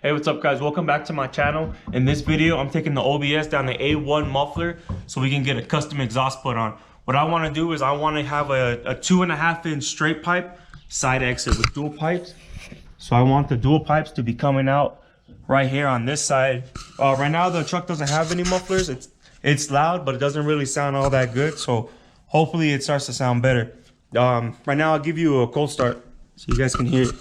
Hey, what's up guys? Welcome back to my channel. In this video, I'm taking the OBS down the A1 muffler so we can get a custom exhaust put on. What I want to do is I want to have a 2.5 inch straight pipe side exit with dual pipes. So I want the dual pipes to be coming out right here on this side. Right now the truck doesn't have any mufflers. It's loud, but it doesn't really sound all that good. So hopefully it starts to sound better. Right now I'll give you a cold start so you guys can hear it.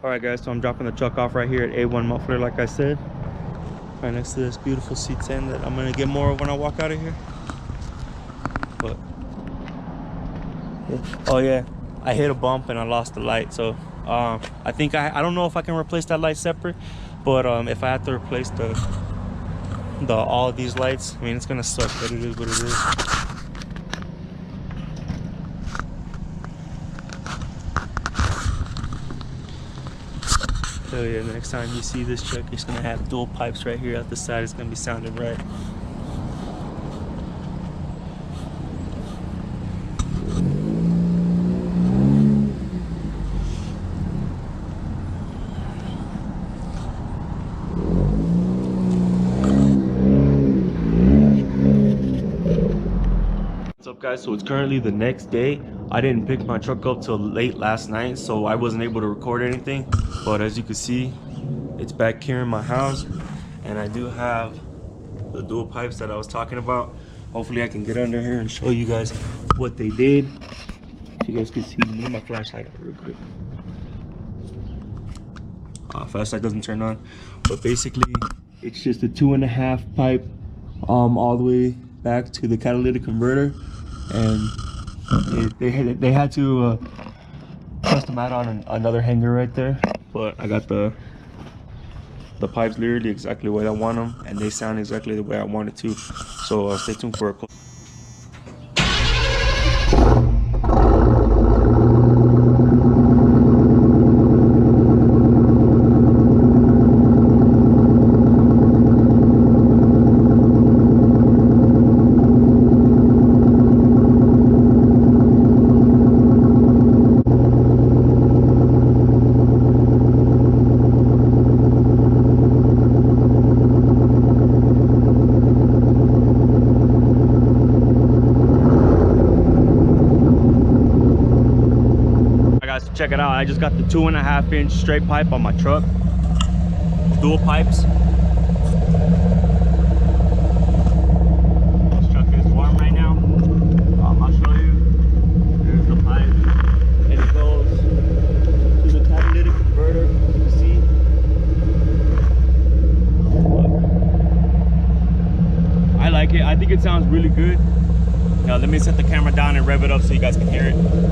Alright guys, so I'm dropping the truck off right here at A1 Muffler, like I said. Right next to this beautiful C10 that I'm going to get more of when I walk out of here. But, yeah. Oh yeah, I hit a bump and I lost the light. So, I think I don't know if I can replace that light separate. But if I have to replace all of these lights, I mean, it's going to suck, but it is what it is. So yeah, the next time you see this truck, it's gonna have dual pipes right here at the side. It's gonna be sounding right. What's up guys? So it's currently the next day. I didn't pick my truck up till late last night, so I wasn't able to record anything. But as you can see, it's back here in my house, and I do have the dual pipes that I was talking about. Hopefully I can get under here and show you guys what they did. If you guys can see, move my flashlight real quick. Flashlight doesn't turn on, but basically it's just a 2.5 pipe all the way back to the catalytic converter, and they had to custom add on another hanger right there, but I got the pipes literally exactly the way I want them, and they sound exactly the way I want it to. So stay tuned for a close. Check it out, I just got the 2.5 inch straight pipe on my truck, dual pipes. This truck is warm right now. I'll show you. There's the pipe, and it goes to the catalytic converter. You can see. I like it. I think it sounds really good. Now let me set the camera down and rev it up so you guys can hear it.